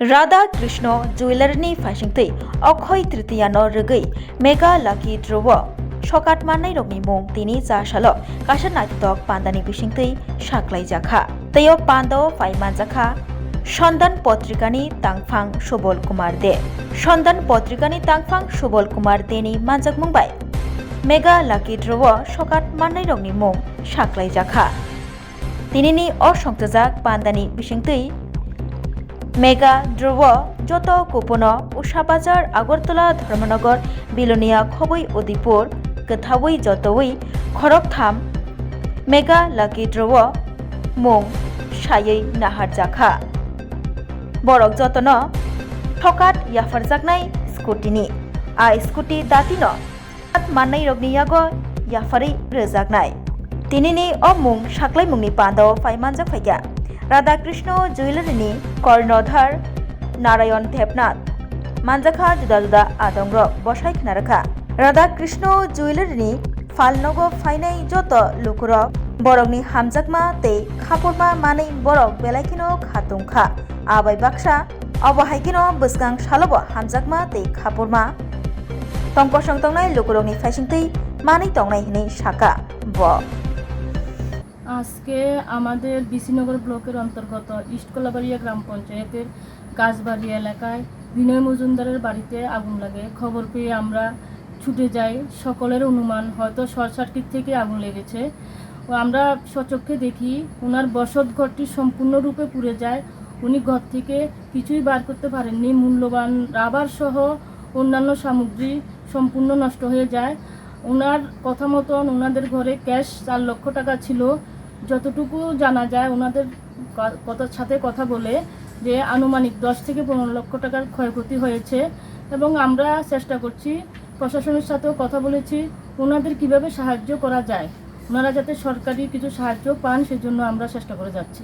Radha Krishna जुवेलारिनि फाइसिंथै Akshay तृतीयानो रगै mega Laki ड्रव सकाट माननाय रगनि मुं तिनि जासाल कासा नायथक पान्दानि बिसिंथै साख्लायजाखा तैयो पान्दाव फाइमानजाखा सन्दान पत्रिकानि तांफां सुबल कुमार दे सन्दान पत्रिकानि तांफां सुबल कुमार देनि मानजाक मुंबाय मेगा लाकी ड्रव सकाट माननाय रगनि मुं साख्लायजाखा तिनिनि असंख्यजाक पान्दानि बिसिंथै मेगा ड्रव जत कुपन उषा बाजार आगरतला धर्मनगर बिलोनिया खबै उदिपुर गथावै जतवै खरगथाम मेगा लाकी ड्रव मुं सायै नाहारजाखा बरक जतन ठकाट याफारजाकनाय स्कुटिनि आ स्कुटि दातिनो माननाय रगनि यागो याफारै रोजाकनाय तिनिनि मुं साख्लाय मुंनि पान्दाव फाइमानजा फाइगा राधा कृष्ण जुवेलारिनि कर्णधार नारायण देबनाथ मानजाखा जुदा जुदा आदंग बसाय खनारखा राधा कृष्ण जुवेलारिनि फालनगो फाइनाय जत लुकुरक बरकनि हामजाकमा ते खापरमा मानै बरक बेलायखिनो खातुंखा आबाय बाक्सा अबहायखिनो बसगां सालब हामजाकमा ते खापरमा तंकसं तंनाय लुकुरकनि फाइसिंथै मानै तंनाय हिनै साका ब আজকে আমাদের বিসিনগর ব্লকের অন্তর্গত ইস্ট কলাবাড়িয়া গ্রাম পঞ্চায়েতের গাছবাড়ি এলাকায় বিনয় মজুমদারের বাড়িতে আগুন লাগে। খবর পেয়ে আমরা ছুটে যাই। সকলের অনুমান হয়তো শর্ট সার্কিট থেকে আগুন লেগেছে। আমরা সচক্ষে দেখি ওনার বসত ঘরটি সম্পূর্ণরূপে পুড়ে যায়। উনি ঘর থেকে কিছুই বার করতে পারেননি। মূল্যবান রাবার সহ অন্যান্য সামগ্রী সম্পূর্ণ নষ্ট হয়ে যায়। ওনার কথা মতন ওনাদের ঘরে ক্যাশ 4 লক্ষ টাকা ছিল। যতটুকু জানা যায় ওনাদের সাথে কথা বলে যে আনুমানিক 10 থেকে 15 লক্ষ টাকার ক্ষয়ক্ষতি হয়েছে এবং আমরা চেষ্টা করছি, প্রশাসনের সাথেও কথা বলেছি ওনাদের কিভাবে সাহায্য করা যায়, ওনারা যাতে সরকারি কিছু সাহায্য পান সেজন্য আমরা চেষ্টা করে যাচ্ছি।